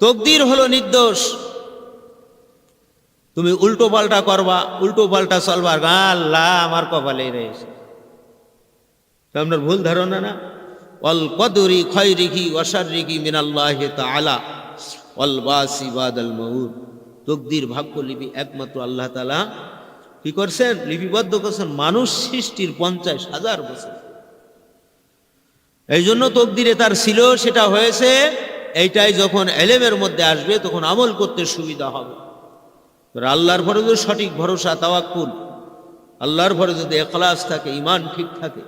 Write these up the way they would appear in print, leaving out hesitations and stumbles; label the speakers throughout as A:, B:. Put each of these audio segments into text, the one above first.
A: তকদির হলো নির্দোষ। তুমি উল্টো পাল্টা করবা, উল্টো পাল্টা চলবা, আল্লাহ আমার কপালে রয়েছে, তো আপনার ভুল ধারণা না। ওয়াল কদরি খায়রিহি ওয়া শাররিহি মিনাল্লাহি তাআলা ওয়াল বাসি বাদাল মাউত। তকদির ভাগ্য লিপি একমাত্র আল্লাহ তাআলা কি করছেন, লিপিবদ্ধ করছেন মানুষ সৃষ্টির 50,000 বছর। এই জন্য তকদিরে তার ছিল, সেটা হয়েছে। এইটাই যখন এলেমের মধ্যে আসবে তখন আমল করতে সুবিধা হবে। আল্লাহর পরে যদি সঠিক ভরসা তাওয়াক্কুল, আল্লাহর পরে যদি ইখলাস থাকে, ঈমান ঠিক থাকে,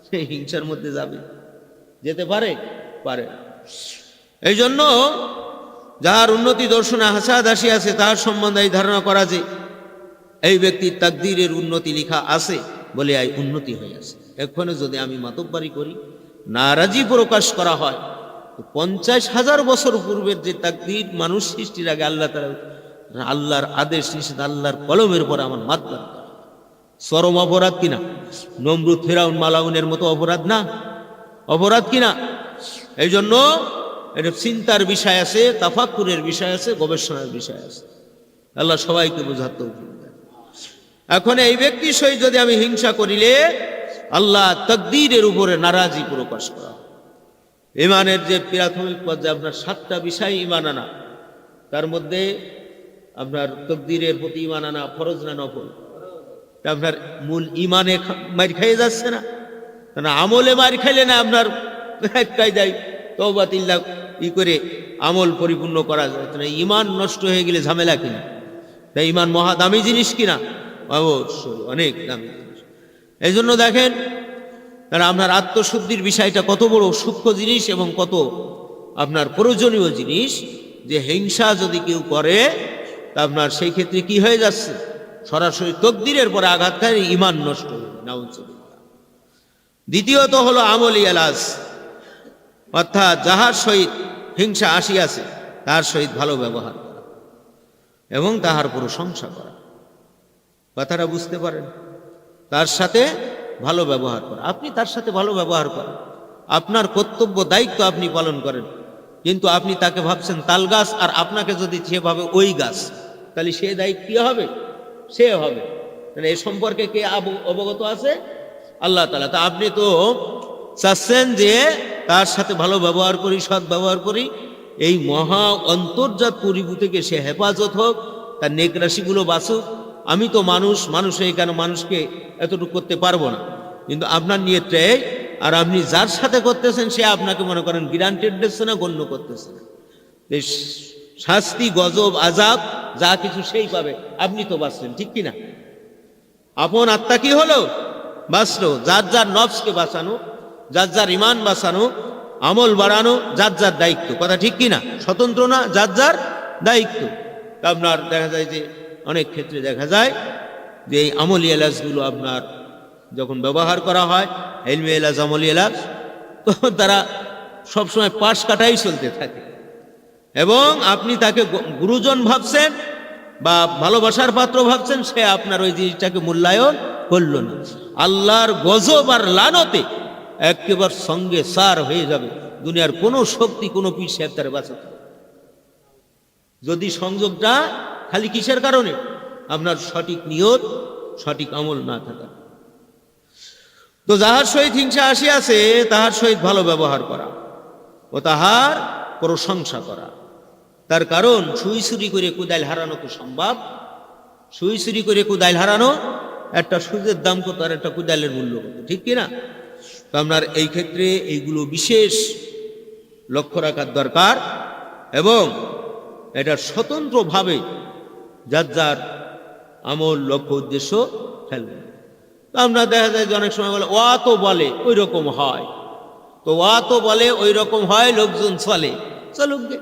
A: সে হিংসার মধ্যে যাবে, যেতে পারে পারে। এই জন্য যার উন্নতি দর্শনে হাসাদ আসি আছে তার সম্বন্ধে এই ধারণা করা যে এই ব্যক্তির তাকদীরের উন্নতি লেখা আছে বলে এই উন্নতি হয়ে আছে। এক্ষণে যদি আমি মাতব্বারি করি, নারাজি প্রকাশ করা হয়, 50,000 বছর পূর্বের যে তাকদীর মানুষ সৃষ্টির আগে আল্লাহ তাআলা আল্লাহর আদেশ নিষেধ আল্লাহর কলমের পরে আমার মাতবার চরম অপরাধ কিনা? নমরুদ ফিরাউন মালাউনের মতো অপরাধ না? অপরাধ কিনা? এই জন্য এটা চিন্তার বিষয় আছে, তাফাক্কুরের বিষয় আছে, গবেষণার বিষয় আছে। আল্লাহ সবাইকে বোঝার তৌফিক দেন। এখন এই ব্যক্তির সহিত যদি আমি হিংসা করিলে আল্লাহ তাকদীরের উপরে নারাজি প্রকাশ করা। ঈমানের যে প্রাথমিক পর্যায়ে আপনার 7টা বিষয় ঈমান আনা, তার মধ্যে আপনার তাকদীরের প্রতি ঈমান আনা ফরজ না নফল? আপনার মূল ঈমানে মার খেয়ে যাচ্ছে না, না আমলে মার খাইলে না আপনার একটাই যায় তওবা তিল্লা ই করে আমল পরিপূর্ণ করা যায় না। ঈমান নষ্ট হয়ে গেলে ঝামেলা কিনা? তাই ঈমান মহা দামি জিনিস কিনা? অবশ্যই অনেক দামি জিনিস। এই জন্য দেখেন তারা আপনার আত্মশুদ্ধির বিষয়টা কত বড় সূক্ষ্ম জিনিস এবং কত আপনার প্রয়োজনীয় জিনিস, যে হিংসা যদি কেউ করে তা আপনার সেই ক্ষেত্রে কি হয়ে যাচ্ছে, সরাসরি তাকদীরের পরে আঘাত খায়, ঈমান নষ্ট হয়ে যায়। নাউযুবিল্লাহ। দ্বিতীয়ত হলো আমলি এলাজ, অর্থাৎ যাহার সহিত হিংসা আসিয়াছে তার সহিত ভালো ব্যবহার করা এবং তাহার প্রশংসা করা। কথাটা বুঝতে পারেন? তার সাথে ভালো ব্যবহার করা, আপনি তার সাথে ভালো ব্যবহার করেন, আপনার কর্তব্য দায়িত্ব আপনি পালন করেন, কিন্তু আপনি তাকে ভাবছেন তাল গাছ, আর আপনাকে যদি সে ভাবে ওই গাছ, তাহলে সে দায়িত্ব কি হবে? সে হবে। এ সম্পর্কে কে অবগত আছে? আল্লাহ তাআলা। তা আপনি তো চাচ্ছেন যে তার সাথে ভালো ব্যবহার করি, সৎ ব্যবহার করি, এই মহা অন্তর্জাত পরিবু থেকে সে হেফাজত হোক, তার নেকরাশিগুলো বাঁচুক। আমি তো মানুষ হয়ে কেন মানুষকে এতটুকু করতে পারবো না? কিন্তু আপনার নিয়তটা এই, আর আপনি যার সাথে করতেছেন সে আপনাকে মনে করেন গ্রান্টেড দিচ্ছে না, গণ্য করতেছে না। শাস্তি, গজব, আযাব যা কিছু সেই পাবে, আপনি তো বাঁচলেন, ঠিক কিনা? আপন আত্মা কি হলো? বাঁচলো। যার যার নফসকে বাঁচানো, যার যার ঈমান বাঁচানো, আমল বাড়ানো যার যার দায়িত্ব। কথা ঠিক কিনা? স্বতন্ত্র না, যার যার দায়িত্ব। আপনার দেখা যায় যে অনেক ক্ষেত্রে দেখা যায় যে এই আমলি এলাজগুলো আপনার যখন ব্যবহার করা হয়, ইলমে এলাজ, আমলি এলাজ, তো তারা সবসময় পাশ কাটাই চলতে থাকে এবং আপনি তাকে গুরুজন ভাবছেন বা ভালোবাসার পাত্র ভাবছেন, সে আপনার ওই জিনিসটাকে মূল্যায়ন করল না। আল্লাহর গজব আর লানতে একেবারে সঙ্গে সার হয়ে যাবে। দুনিয়ার কোনো শক্তি, কোনো পীর সাহেব তারা বাঁচাতে, যদি সংযোগটা খালি কিসের কারণে? আপনার সঠিক নিয়ত, সঠিক আমল না থাকা। তো যাহার সহিত হিংসা আসিয়াছে তাহার সহিত ভালো ব্যবহার করা ও তাহার প্রশংসা করা। তার কারণ সুই চুরি করে কুদাইল হারানো তো সম্ভব। সুই চুরি করে কুদাইল হারানো, একটা সুজের দাম কত আর একটা কুদাইলের মূল্য কত, ঠিক কিনা? তো আপনার এই ক্ষেত্রে এইগুলো বিশেষ লক্ষ্য রাখার দরকার এবং এটা স্বতন্ত্রভাবে যার যার আমল, লক্ষ্য, উদ্দেশ্য ফেলবে। তো আমরা দেখা যায় যে অনেক সময় বলে ওয়া তো বলে ওই রকম হয়, তো ওয়া তো বলে ওই রকম হয়, লোকজন চলে, চলুক গে।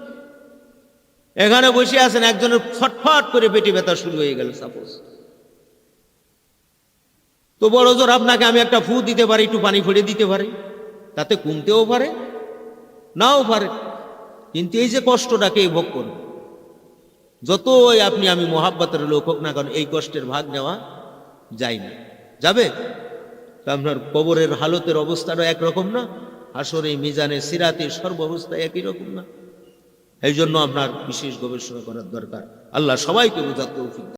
A: এখানে বসে আছেন, একজনের ফটফট করে পেটে ব্যথা শুরু হয়ে গেল সাপোজ, তো বড় জোর আপনাকে আমি একটা ফু দিতে পারি, একটু পানি ফেলে দিতে পারি, তাতে কমতেও পারে নাও পারে, কিন্তু এই যে কষ্টটাকে ভোগ করুন, যতই আপনি আমি মোহাব্বতের লোক হোক না কারণ এই কষ্টের ভাগ নেওয়া যায় না। যাবে? তা আপনার কবরের হালতের অবস্থাটা একরকম না, হাসরে, মিজানে, সিরাতে, সর্ব অবস্থা একই রকম না। এই জন্য আপনার বিশেষ গবেষণা করার দরকার। আল্লাহ সবাইকে বোঝার তৌফিক দান।